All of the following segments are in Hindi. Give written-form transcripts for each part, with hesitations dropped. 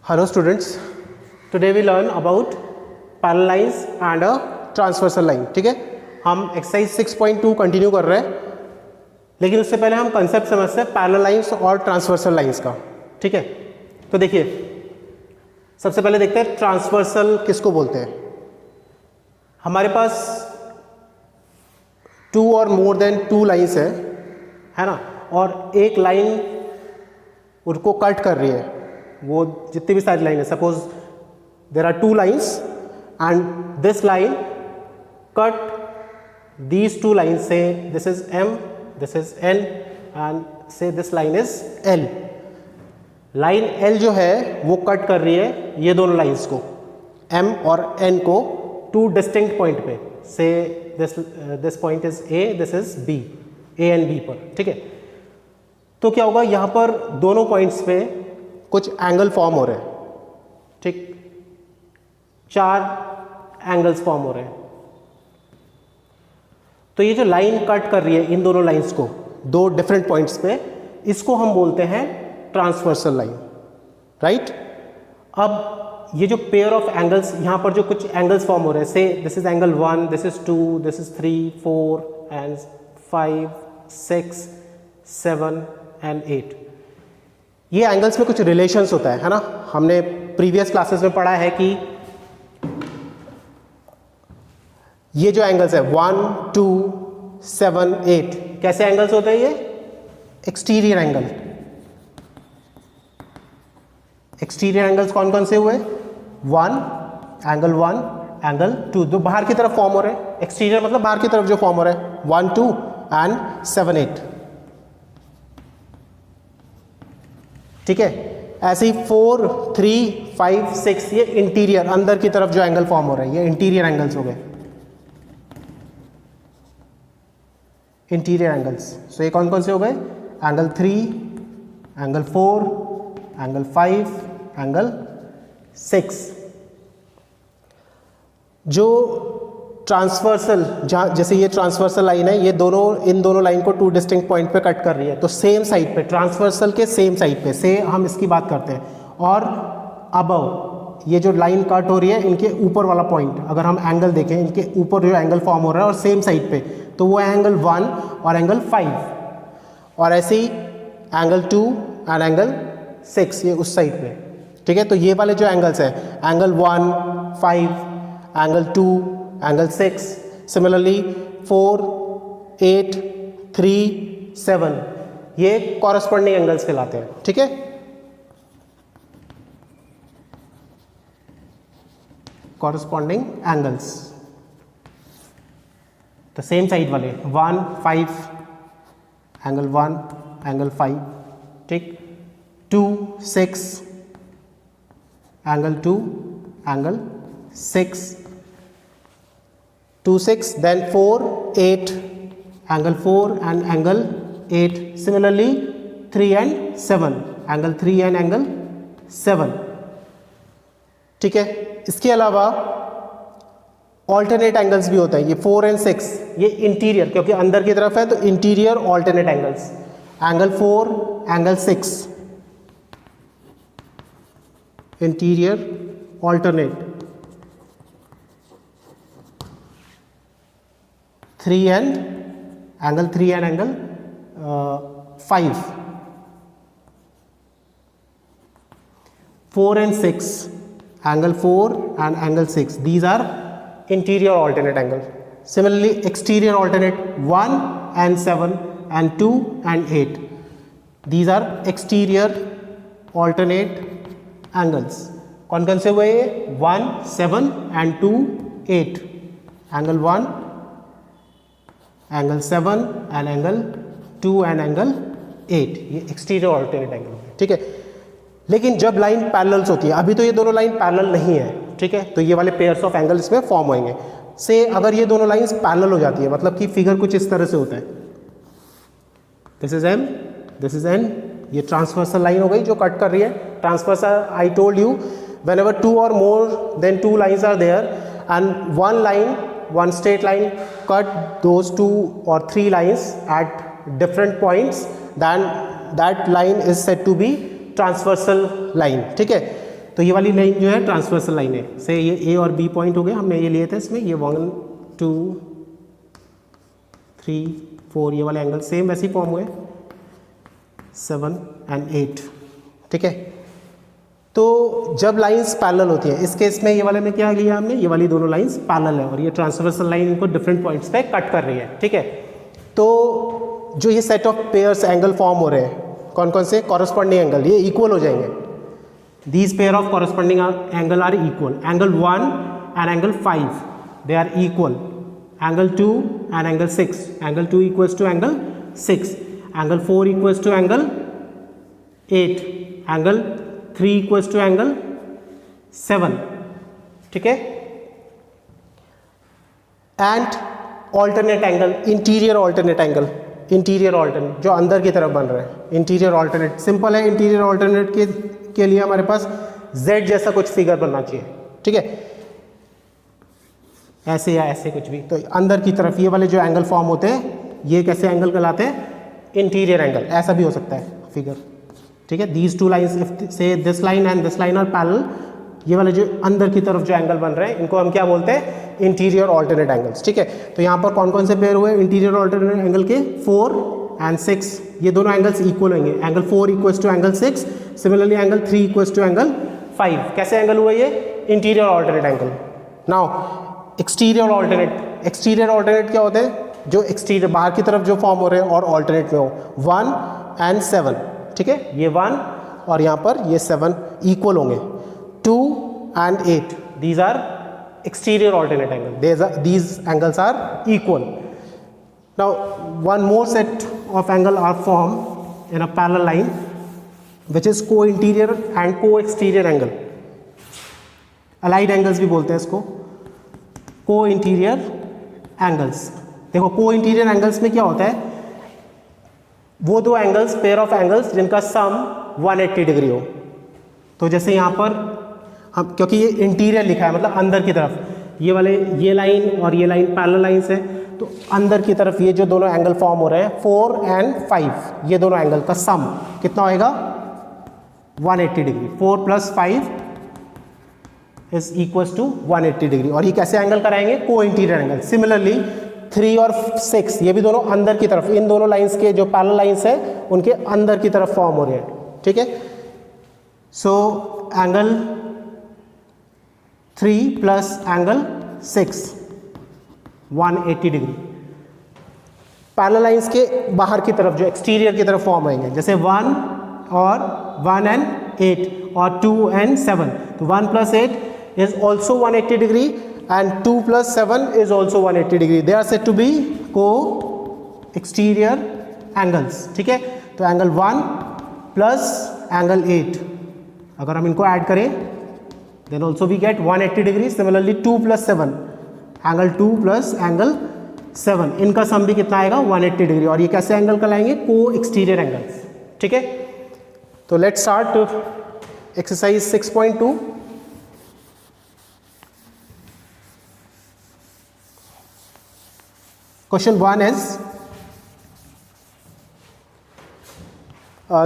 Hello students, today we learn about parallel lines and a transversal line. ठीक है, हम एक्सरसाइज 6.2 कंटिन्यू कर रहे हैं, लेकिन उससे पहले हम कंसेप्ट समझते हैं पैरेलल लाइंस और ट्रांसवर्सल लाइंस का. ठीक है, तो देखिए सबसे पहले देखते हैं ट्रांसवर्सल किसको बोलते हैं. हमारे पास टू और मोर देन टू लाइंस है ना, और एक लाइन उनको कट कर रही है. वो जितनी भी सारी लाइन है, suppose there are two lines and this line cut these two line, so this is M, this is N and so this line is L. Line L जो है वो कट कर रही है ये दोनों लाइन्स को, एम और एन को, टू डिस्टिंक्ट पॉइंट पे. Say this point is A, this is B, A and B पर. ठीक है, तो क्या होगा, यहां पर दोनों पॉइंट्स पे कुछ एंगल फॉर्म हो रहे हैं. ठीक, चार एंगल्स फॉर्म हो रहे हैं. तो ये जो लाइन कट कर रही है इन दोनों लाइंस को दो डिफरेंट पॉइंट्स पे, इसको हम बोलते हैं ट्रांसवर्सल लाइन. राइट, अब ये जो पेयर ऑफ एंगल्स, यहां पर जो कुछ एंगल्स फॉर्म हो रहे हैं, से this is angle 1, this is 2, this is 3, 4 and 5, 6, 7 and 8. ये एंगल्स में कुछ रिलेशंस होता है ना. हमने प्रीवियस क्लासेस में पढ़ा है कि ये जो एंगल्स है 1, 2, 7, 8 कैसे एंगल्स होते हैं. ये एक्सटीरियर एंगल. एक्सटीरियर एंगल्स कौन कौन से हुए, एंगल 1, एंगल 2, जो बाहर की तरफ फॉर्म हो रहे हैं. एक्सटीरियर मतलब बाहर की तरफ जो फॉर्म हो रहे हैं, 1, 2 एंड 7, 8. ठीक है, ऐसे ही 4, 3, 5, 6 ये इंटीरियर, अंदर की तरफ जो एंगल फॉर्म हो रहा है, ये इंटीरियर एंगल्स हो गए. Interior angles. सो ये कौन कौन से हो गए, एंगल 3, एंगल 4, एंगल 5, एंगल 6. जो ट्रांसवर्सल, जहाँ जैसे ये ट्रांसवर्सल लाइन है, ये दोनों, इन दोनों लाइन को टू डिस्टिंक्ट पॉइंट पे कट कर रही है, तो सेम साइड पे, ट्रांसवर्सल के सेम साइड पे, से हम इसकी बात करते हैं. और अबव ये जो लाइन कट हो रही है, इनके ऊपर वाला पॉइंट, अगर हम एंगल देखें, इनके ऊपर जो एंगल फॉर्म हो रहा है और सेम साइड पे, तो वो है एंगल 1 और एंगल 5. और ऐसे ही एंगल 2 एंड एंगल 6 ये उस साइड पे. ठीक है, तो ये वाले जो एंगल्स है, एंगल 1, 5, एंगल 2, एंगल 6, सिमिलरली 4, 8, 3, 7, ये कॉरस्पॉन्डिंग एंगल्स कहलाते हैं. ठीक है, कॉरस्पॉन्डिंग एंगल्स, तो सेम साइड वाले 1, 5, एंगल 1, एंगल 5. ठीक, 2, 6, angle 2, angle 6, 2, 6, then 4, 8, angle 4 and angle 8. Similarly 3 and 7, angle 3 and angle 7. ठीक है, इसके अलावा ऑल्टरनेट एंगल्स भी होते हैं. ये 4 and 6 ये इंटीरियर, क्योंकि अंदर की तरफ है तो interior alternate angles. Angle 4, angle 6 interior alternate. 3 and angle 3 and angle 5. 4 and 6, angle 4 and angle 6, these are interior alternate angle. Similarly exterior alternate 1 and 7 and 2 and 8, these are exterior alternate angles. कौन कौन से हुए, 1, 7 and 2, 8. angle 1, angle 7 and angle 2 and angle 8, ये एक्सटीरियर ऑल्टरनेट एंगल है. ठीक है, लेकिन जब लाइन पैरेलल्स होती है, अभी तो ये दोनों लाइन पैरेलल नहीं है. ठीक है, तो ये वाले पेयर्स ऑफ एंगल इसमें फॉर्म होंगे. से अगर ये दोनों लाइंस पैरेलल हो जाती है, मतलब कि फिगर कुछ इस तरह से होता है, this is M, this is N, ये ट्रांसवर्सल लाइन हो गई जो कट कर रही है. Transversal, I told you, whenever 2 और more than 2 lines are there and one line, one straight line cut those 2 or 3 lines at different points, then that line is said to be transversal line. ठीक है, तो ये वाली लाइन जो है ट्रांसवर्सल लाइन है, से ये ए और बी पॉइंट हो गए, हमने ये लिए थे इसमें, ये 1 2 3 4 ये वाले एंगल सेम वैसे ही फॉर्म हुए, 7 एंड 8, ठीक है। तो जब लाइंस पैरेलल होती हैं, इस केस में ये वाले में क्या लिया हमने, ये वाली दोनों लाइंस पैरेलल है और ये ट्रांसवर्सल लाइन इनको डिफरेंट पॉइंट्स पे कट कर रही है, ठीक है। तो जो ये set of pairs angle form हो रहे हैं, कौन कौन से, कॉरस्पॉन्डिंग एंगल, ये इक्वल हो जाएंगे। These pair of corresponding angle are equal, angle 1 and angle 5 they are equal, angle 2 and angle 6, angle 2 equals to angle 6, angle 4 equals to angle 8, angle 3 equals to angle 7, ठीक है। And alternate angle, interior alternate angle, interior alternate जो अंदर की तरफ बन रहा है, इंटीरियर ऑल्टरनेट सिंपल है। इंटीरियर ऑल्टरनेट के लिए हमारे पास z जैसा कुछ फिगर बनना चाहिए, ठीक है, ऐसे या ऐसे कुछ भी। तो अंदर की तरफ ये वाले जो एंगल फॉर्म होते हैं, ये कैसे एंगल कहलाते हैं, इंटीरियर एंगल, ऐसा भी हो सकता है फिगर, ठीक है। These two lines, if say this line and this line are parallel, ये वाले जो अंदर की तरफ जो एंगल बन रहे हैं इनको हम क्या बोलते हैं, इंटीरियर ऑल्टरनेट एंगल्स, ठीक है। तो यहाँ पर कौन कौन से पेयर हुए इंटीरियर ऑल्टरनेट एंगल के, 4 एंड 6, ये दोनों एंगल्स इक्वल होंगे, angle 4 equals to angle 6, similarly angle 3 equals to angle 5। कैसे एंगल हुए ये, interior alternate angle. Now exterior alternate, exterior alternate क्या होते हैं, जो एक्सटीरियर बाहर की तरफ जो फॉर्म हो रहे हैं और ऑल्टरनेट में हो, 1 एंड 7, ठीक है, ये 1 और यहाँ पर ये 7 इक्वल होंगे, 2 and 8 these are exterior alternate angle, these angles are equal. Now one more set of angle are formed in a parallel line which is co-interior and co-exterior angle, allied angles भी बोलते हैं इसको, co-interior angles। देखो co-interior angles में क्या होता है, वो दो एंगल्स, पेयर ऑफ एंगल्स जिनका सम 180 डिग्री हो। तो जैसे यहाँ पर हम, क्योंकि ये इंटीरियर लिखा है मतलब अंदर की तरफ, ये वाले ये लाइन और ये लाइन पैरेलल लाइंस है, तो अंदर की तरफ ये जो दोनों एंगल फॉर्म हो रहे हैं 4 एंड 5, ये दोनों एंगल का सम कितना होएगा, 180 degree, 4 + 5 is equals to 180 degree. और ये कैसे एंगल कराएंगे, को इंटीरियर एंगल। सिमिलरली 3 और 6 ये भी दोनों अंदर की तरफ, इन दोनों लाइंस के जो पैरेलल लाइंस है उनके अंदर की तरफ फॉर्म हो रहे हैं, ठीक है। So angle 3 + angle 6 180 degree. Parallel lines के बाहर की तरफ जो एक्सटीरियर की तरफ फॉर्म आएंगे, जैसे 1 and 8 और 2 and 7, तो 1 + 8 is also 180 degree and 2 + 7 is also 180 degree. They are said to be co-exterior angles, ठीक है। तो एंगल 1 + एंगल 8 अगर हम इनको ऐड करें then also we get 180 degree. Similarly 2 + 7 angle 2 + angle 7, इनका सम भी कितना आएगा, 180 डिग्री। और ये कैसे एंगल कहलाएंगे, को एक्सटीरियर एंगल्स, ठीक है। तो let's start exercise 6.2। Question 1 is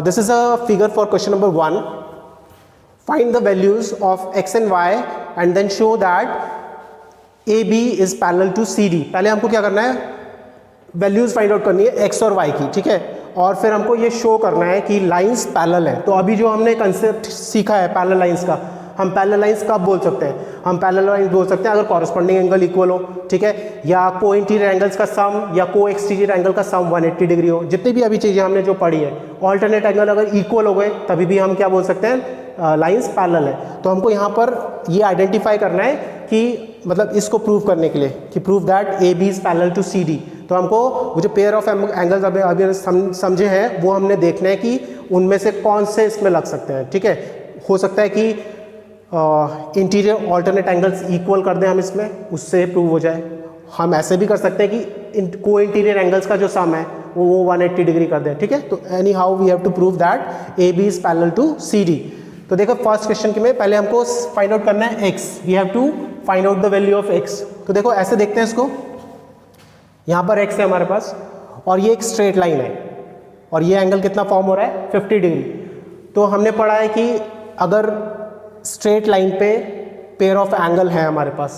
this is a figure for question number 1. Find the values of x and y and then show that AB is parallel to CD. पहले हमको क्या करना है, वैल्यूज फाइंड आउट करनी है x और y की, ठीक है। और फिर हमको ये शो करना है कि लाइंस पैरेलल है। तो अभी जो हमने कंसेप्ट सीखा है पैरेलल लाइंस का, हम पैरेलल लाइंस कब बोल सकते हैं, हम पैरेलल लाइंस बोल सकते हैं अगर कॉरस्पॉन्डिंग एंगल इक्वल हो, ठीक है, या को इंटीरियर एंगल्स का सम या को एक्सटीरियर एंगल का सम 180 डिग्री हो। जितनी भी अभी चीज़ें हमने जो पढ़ी है, ऑल्टरनेट एंगल अगर इक्वल हो गए तभी भी हम क्या बोल सकते हैं, लाइंस पैरेलल है। तो हमको यहाँ पर ये आइडेंटिफाई करना है कि मतलब इसको प्रूव करने के लिए कि prove that A B is parallel to C D, तो हमको वो जो पेयर ऑफ एंगल्स अभी समझे हैं वो हमने देखना है कि उनमें से कौन से इसमें लग सकते हैं, ठीक है। हो सकता है कि इंटीरियर ऑल्टरनेट एंगल्स इक्वल कर दें हम इसमें, उससे प्रूव हो जाए। हम ऐसे भी कर सकते हैं कि को इंटीरियर एंगल्स का जो सम है वो 180 डिग्री कर दें, ठीक है। तो anyhow we have to prove that A B is parallel to C D. तो देखो फर्स्ट क्वेश्चन के में पहले हमको फाइंड आउट करना है x, we have to find out the value of x। तो देखो ऐसे देखते हैं इसको, यहाँ पर x है हमारे पास और ये एक स्ट्रेट लाइन है और ये एंगल कितना फॉर्म हो रहा है, 50 डिग्री। तो हमने पढ़ा है कि अगर स्ट्रेट लाइन पे पेयर ऑफ एंगल है हमारे पास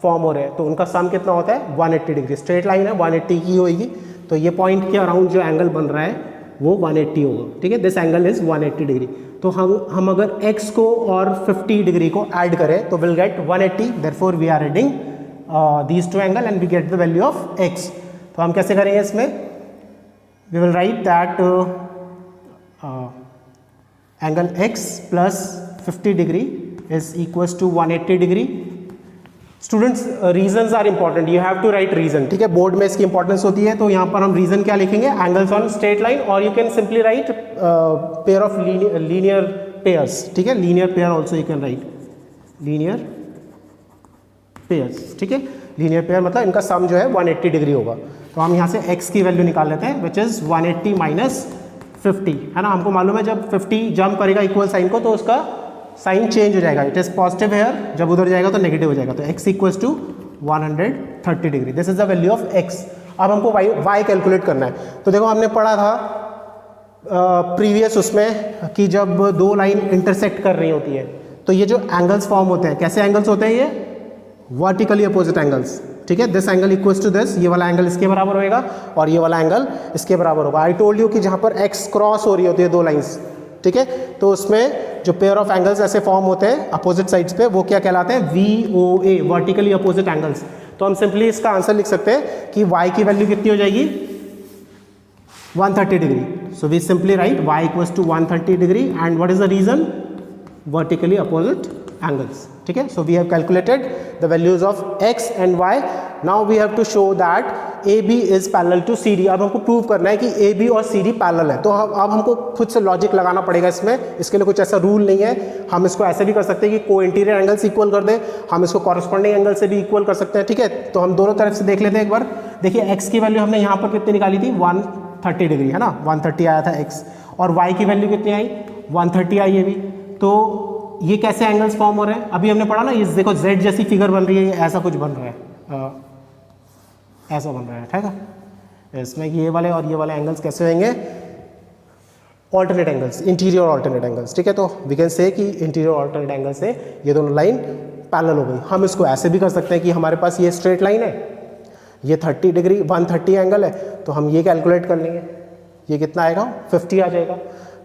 फॉर्म हो रहे हैं, तो उनका सम कितना होता है 180 डिग्री। स्ट्रेट लाइन है 180 की होगी, तो ये पॉइंट के अराउंड जो एंगल बन रहा है वो 180 होगा, ठीक है। This angle is 180 degree. तो हम अगर x को और 50 डिग्री को ऐड करें तो will get 180, therefore we are adding these two angle and we get the value of x। तो हम कैसे करेंगे इसमें, we will write that angle x plus 50 degree is equals to 180 degree. Students reasons are important, you have to write reason, ठीक है। बोर्ड में इसकी इंपॉर्टेंस होती है, तो यहाँ पर हम रीजन क्या लिखेंगे, एंगल्स ऑन स्ट्रेट लाइन, और you can simply right pair of linear pairs, ठीक है। Linear pair also you can write linear pairs, ठीक है। लीनियर पेयर मतलब इनका सम जो है 180 डिग्री होगा। तो हम यहाँ से x की वैल्यू निकाल लेते हैं, विच इज़ 180 माइनस 50, है ना। हमको मालूम है जब 50 जंप करेगा इक्वल साइन को तो उसका साइन चेंज हो जाएगा, इट इज पॉजिटिव हेयर, जब उधर जाएगा तो नेगेटिव हो जाएगा। तो x equals to 130 degree, this is the value of x। अब हमको y कैलकुलेट करना है। तो देखो हमने पढ़ा था प्रीवियस उसमें कि जब दो लाइन इंटरसेक्ट कर रही होती है तो ये जो एंगल्स फॉर्म होते हैं, कैसे एंगल्स होते हैं, ये वर्टिकली अपोजिट एंगल्स, ठीक है। This angle equals to this, ये वाला एंगल इसके बराबर होएगा और ये वाला एंगल इसके बराबर होगा। आई टोल्ड यू कि जहाँ पर x क्रॉस हो रही होती है दो लाइन्स, ठीक है, तो उसमें जो पेयर ऑफ एंगल्स ऐसे फॉर्म होते हैं अपोजिट साइड्स पे वो क्या कहलाते हैं, VOA, वर्टिकली अपोजिट एंगल्स। तो हम सिंपली इसका आंसर लिख सकते हैं कि y की वैल्यू कितनी हो जाएगी 130 degree. So we simply write y equals to 130 degree and what is the reason, vertically opposite angles, ठीक है। So we have calculated the values of x and y। Now we have to show that AB is parallel to CD। अब हमको प्रूव करना है कि AB और CD पैरेलल है। तो अब हमको खुद से लॉजिक लगाना पड़ेगा इसमें, इसके लिए कुछ ऐसा रूल नहीं है। हम इसको ऐसे भी कर सकते हैं कि को इंटीरियर एंगल्स इक्वल कर दें, हम इसको कॉरस्पॉन्डिंग एंगल से भी इक्वल कर सकते हैं, ठीक है। तो हम दोनों तरफ से देख लेते हैं एक बार। देखिए x की वैल्यू हमने यहाँ पर कितनी निकाली थी, 130 डिग्री, है ना, 130 आया था x, और y की वैल्यू कितनी आई, 130 आई है भी। तो ये कैसे एंगल्स फॉर्म हो रहे हैं, अभी हमने पढ़ा ना, ये देखो z जैसी फिगर बन रही है, ऐसा कुछ बन रहा है, ऐसा बन रहा है, ठीक है। इसमें ये वाले और ये वाले एंगल्स कैसे होंगे, alternate angles, interior alternate angles, ठीक है। तो वी कैन से कि इंटीरियर ऑल्टरनेट एंगल से ये दोनों लाइन पैरेलल हो गई। हम इसको ऐसे भी कर सकते हैं कि हमारे पास ये स्ट्रेट लाइन है, ये 30 डिग्री 130 एंगल है, तो हम ये कैलकुलेट कर लेंगे, ये कितना आएगा 50 आ जाएगा।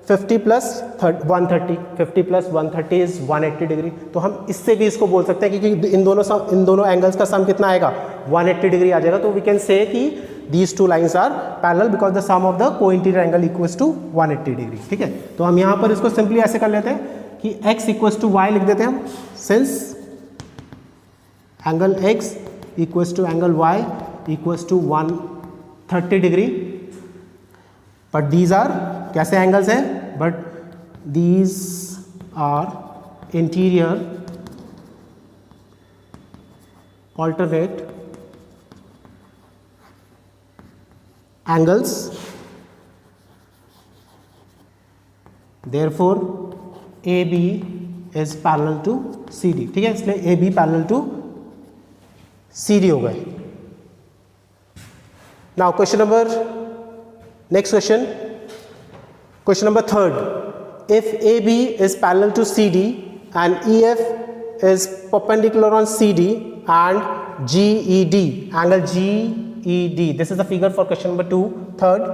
50 प्लस 130, 50 प्लस 130 इज 180 डिग्री। तो हम इससे भी इसको बोल सकते हैं क्योंकि इन दोनों एंगल्स का सम कितना आएगा 180 डिग्री आ जाएगा। तो वी कैन से कि these two lines are parallel because the sum of the co interior angle equals to 180 degree, ठीक है। तो हम यहाँ पर इसको सिंपली ऐसे कर लेते हैं कि x इक्वल्स टू y लिख देते हैं हम, since angle x equals to angle y equals to 130 degree, but these are कैसे एंगल्स हैं, but these are interior alternate angles, therefore AB is parallel to CD, ठीक है। इसलिए AB पैरेलल टू CD हो गए। Now question number, next question number 3rd. If AB is parallel to CD and EF is perpendicular on CD and GED, angle GED, this is the figure for question number 2, 3rd.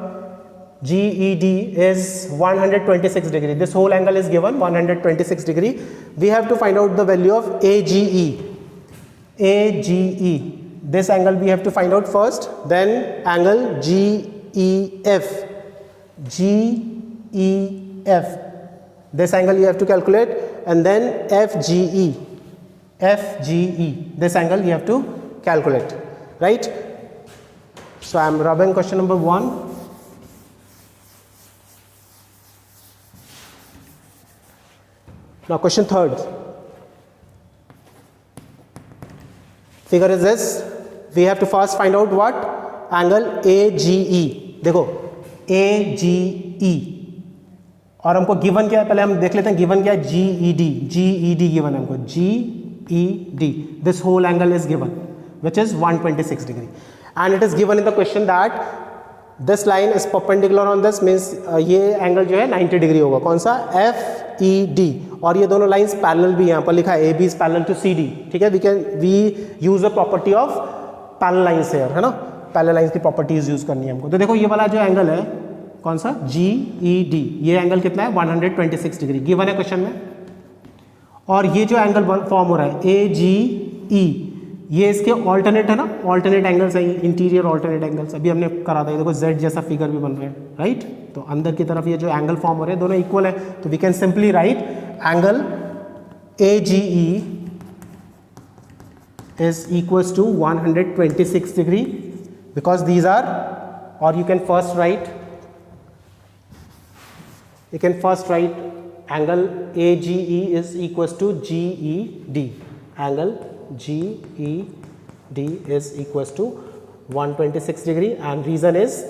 GED is 126 degree. This whole angle is given 126 degree. We have to find out the value of AGE. AGE. This angle we have to find out first. Then angle GEF. GEF. This angle you have to calculate, and then FGE. FGE. This angle you have to calculate, right? So I am rubbing question number 1. Now question 3rd. Figure is this. We have to first find out what? Angle AGE. देखो AGE, और हमको गिवन क्या है पहले हम देख लेते हैं, गिवन क्या है GED, GED गिवन है हमको, GED, this whole angle is given which is 126 degree, and it is given in the question that this line is perpendicular on this, means ये एंगल जो है 90 डिग्री होगा, कौन सा, और ये दोनों लाइंस पैरेलल भी यहाँ पर लिखा है, AB is parallel to CD, ठीक है। We use the property of parallel lines here, है ना, पैरेलल लाइंस की प्रॉपर्टीज यूज करनी है हमको। तो देखो ये वाला जो एंगल है कौन सा, GED, ये एंगल कितना है 126 डिग्री गिवन है क्वेश्चन में। और ये जो एंगल फॉर्म हो रहा है AGE, ये इसके ऑल्टरनेट है ना, ऑल्टरनेट एंगल्स है, इंटीरियर ऑल्टरनेट एंगल्स, अभी हमने करा था। देखो Z जैसा फिगर भी बन रहा है, राइट। तो अंदर की तरफ ये जो एंगल फॉर्म हो रहे हैं दोनों इक्वल है, तो we can simply write angle AGE is equals to 126 degree because these are, or you can first write angle AGE is equals to GED. Angle GED is equals to 126 degree and reason is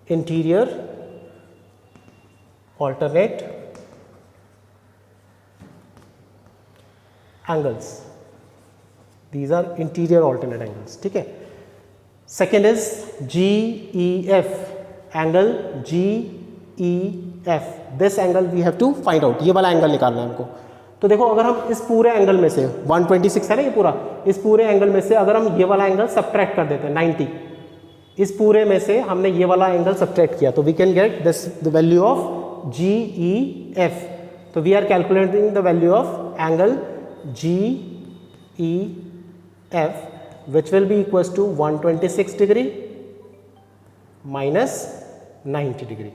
interior alternate angles. These are interior alternate angles, ठीक है। Second is GEF, angle GEF. This angle we have to find out. ये वाला एंगल निकालना है हमको। तो देखो अगर हम इस पूरे एंगल में से 126 है ना ये पूरा, इस पूरे एंगल में से अगर हम ये वाला एंगल सब्ट्रैक्ट कर देते हैं 90, इस पूरे में से हमने ये वाला एंगल सब्ट्रैक्ट किया तो we can get this the value of GEF। तो we are calculating the value of angle GEF which will be equals to 126 degree minus 90 degree,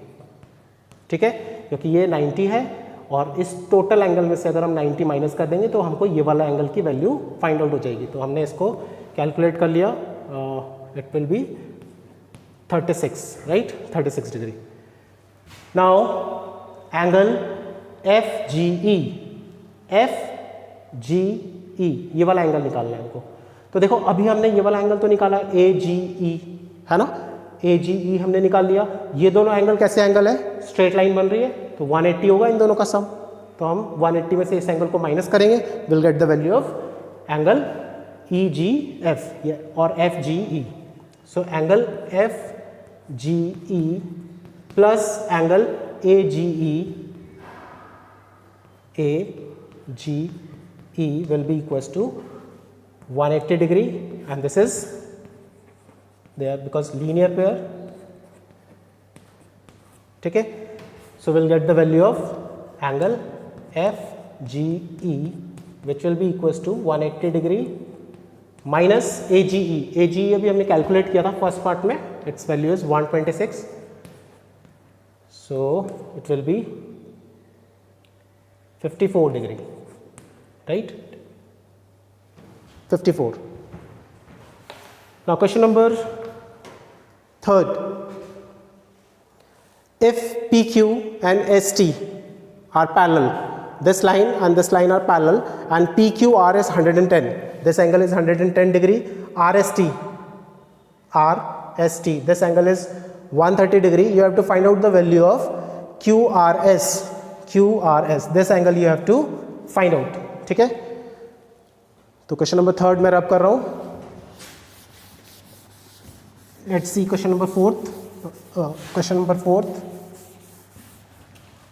ठीक है, क्योंकि ये 90 है और इस टोटल एंगल में से अगर हम 90 माइनस कर देंगे तो हमको ये वाला एंगल की वैल्यू फाइंड आउट हो जाएगी। तो हमने इसको कैलकुलेट कर लिया, it will be 36, right, 36 degree. Now angle FGE, ये वाला एंगल निकालना है हमको। तो देखो अभी हमने ये वाला एंगल तो निकाला AGE, है ना, AGE हमने निकाल लिया। ये दोनों एंगल कैसे एंगल है, स्ट्रेट लाइन बन रही है, तो 180 होगा इन दोनों का सम। तो हम 180 में से इस एंगल को माइनस करेंगे, will get the value of angle EGF और FGE। So angle FGE plus angle AGE will be equals to 180 degree and this is there because linear pair, ठीक है। So we'll get the value of angle FGE which will be equals to 180 degree minus AGE। AGE अभी हमने कैलकुलेट किया था फर्स्ट पार्ट में, its value is 126, so it will be 54 degree, right, 54. Now question number 3rd, if PQ and ST are parallel, this line and this line are parallel and PQR is 110, this angle is 110 degree, RST, this angle is 130 degree, you have to find out the value of QRS, this angle you have to find out, ठीक है। तो क्वेश्चन नंबर 3rd मैं रब कर रहा हूँ। Let's see question number 4th,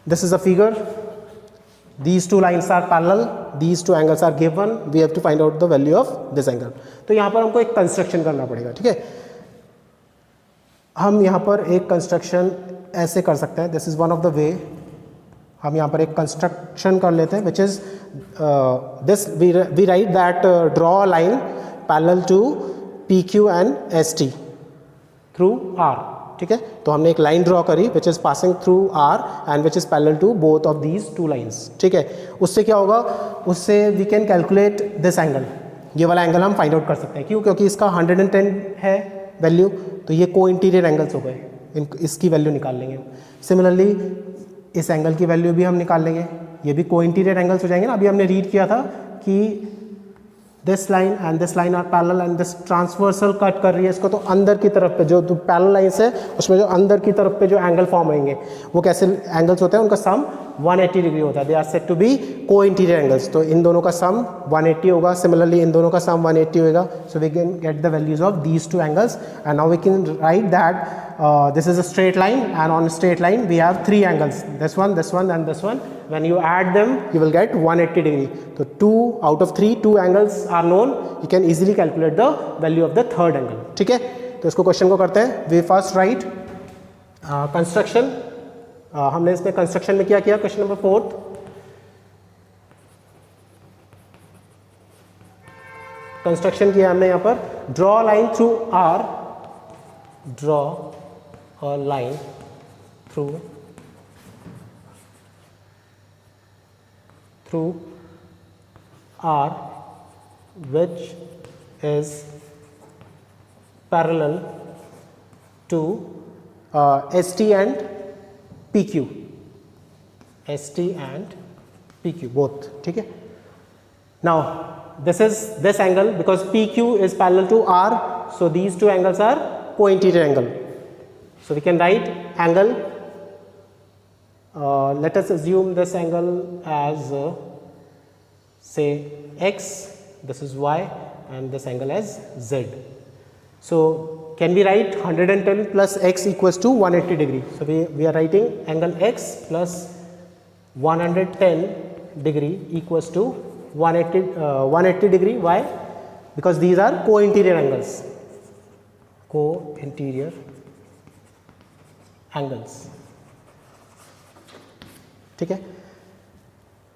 this is a figure, these two lines are parallel, these two angles are given, we have to find out the value of this angle। तो यहाँ पर हमको एक कंस्ट्रक्शन करना पड़ेगा, ठीक है। हम यहाँ पर एक कंस्ट्रक्शन ऐसे कर सकते हैं, this is one of the way. हम यहाँ पर एक कंस्ट्रक्शन कर लेते हैं which is this, we write that draw a line parallel to PQ and ST through R, ठीक है। तो हमने एक लाइन ड्रॉ करी which is passing through R and which is parallel to both of these two lines, ठीक है। उससे क्या होगा, उससे we can calculate this angle, ये वाला एंगल हम फाइंड आउट कर सकते हैं। क्यों, क्योंकि इसका 110 है वैल्यू, तो ये को इंटीरियर एंगल्स हो गए, इसकी वैल्यू निकाल लेंगे। सिमिलरली इस एंगल की वैल्यू भी हम निकाल लेंगे, ये भी को इंटीरियर एंगल्स हो जाएंगे ना। अभी हमने रीड किया था कि this line and this line are parallel and this transversal cut कर रही है इसको, तो अंदर की तरफ पे जो पैरेलल लाइंस है उसमें जो अंदर की तरफ पे जो एंगल फॉर्म होंगे वो कैसे एंगल्स होते हैं, उनका सम 180 डिग्री होता है, they are said to be co interior angles. तो इन दोनों का सम 180 होगा, सिमिलरली इन दोनों का सम 180 होगा। So we can get the values of these two angles and now we can write that this is a straight line and on a straight line we have three angles, this one and this one. When you add them you will get 180 degree. So 2 out of 3 2 angles are known, you can easily calculate the value of the third angle. ठीक है, तो इसको क्वेश्चन को करते हैं। we first write construction. हमने इसमें कंस्ट्रक्शन में क्या किया, क्वेश्चन नंबर 4 कंस्ट्रक्शन किया हमने यहाँ पर, draw line through R, draw a line through R which is parallel to ST and PQ, ST and PQ both, ठीक है। Now this is this angle because PQ is parallel to R, so these two angles are co-interior angle. So we can write angle, let us assume this angle as say x, this is y and this angle as z. So can we write 110 plus x equals to 180 degree. So we are writing angle x plus 110 degree equals to 180 degree. Why? Because these are co-interior angles, co-interior angles, ठीक है।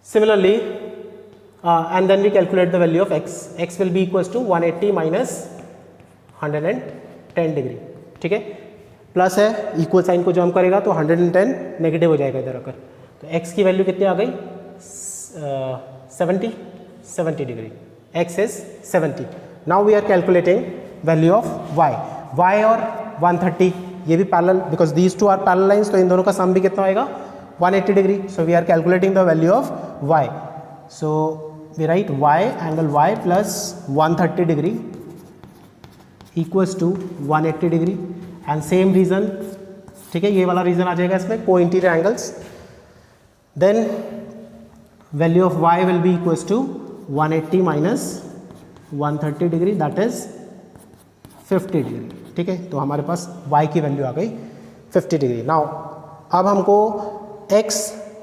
Similarly and then we calculate the value of x. X will be equals to 180 minus 110 degree, ठीक है। प्लस है, इक्वल साइन को जम्प करेगा तो 110 नेगेटिव हो जाएगा इधर आकर, तो x की वैल्यू कितनी आ गई 70 degree, x is 70. Now we are calculating value of y और 130 ये भी parallel, because these two are parallel lines, तो इन दोनों का सम भी कितना होएगा 180 degree. So we are calculating the value of y. So we write y angle y plus 130 degree equals to 180 degree and same reason. ठीक है, ये वाला रीजन आ जाएगा इसमें, co interior angles. Then value of y will be equals to 180 minus 130 degree, that is 50 degree. ठीक है, तो हमारे पास y की वैल्यू आ गई 50 डिग्री. नाउ अब हमको x,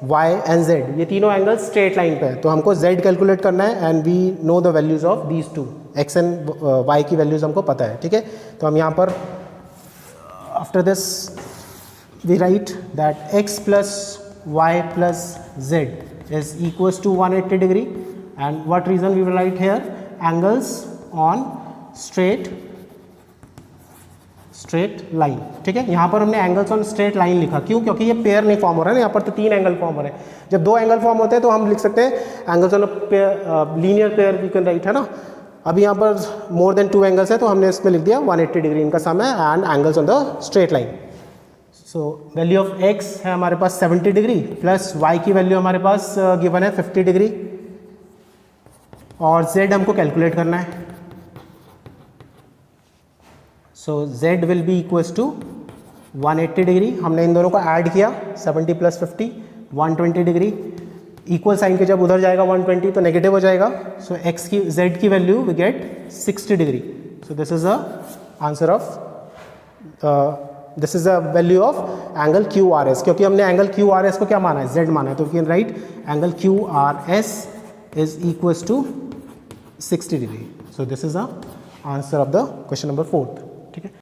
y एंड z ये तीनों एंगल्स स्ट्रेट लाइन पे है, तो हमको z कैलकुलेट करना है and we know the values of these two. x and y की वैल्यूज हमको पता है. ठीक है, तो हम यहाँ पर after this we write that x plus y plus z is equals to 180 degree and what reason we will write here, angles on straight line. ठीक है, यहाँ पर हमने एंगल्स ऑन स्ट्रेट लाइन लिखा, क्यों? क्योंकि ये पेयर नहीं फॉर्म हो रहा है ना, यहाँ पर तो 3 एंगल फॉर्म हो रहे हैं. जब 2 एंगल फॉर्म होते हैं तो हम लिख सकते हैं angles on linear pair we can write, है ना. अभी यहाँ पर मोर देन 2 एंगल्स है तो हमने इसमें लिख दिया 180 डिग्री इनका सम है and angles on the straight line. So value of x है हमारे पास 70 डिग्री प्लस y की वैल्यू हमारे पास गिवन है 50 डिग्री और z हमको कैलकुलेट करना है. So z will be equals to 180 degree. हमने इन दोनों को ऐड किया, 70 प्लस 50 120 डिग्री. इक्वल साइन के जब उधर जाएगा 120 तो नेगेटिव हो जाएगा. सो x की z की value we get 60 degree. So this is the answer of this is the value of angle QRS. क्योंकि हमने एंगल QRS को क्या माना है, Z माना है, तो we can write angle QRS is equals to 60 degree. So this is the answer of the question number 4. ठीक है.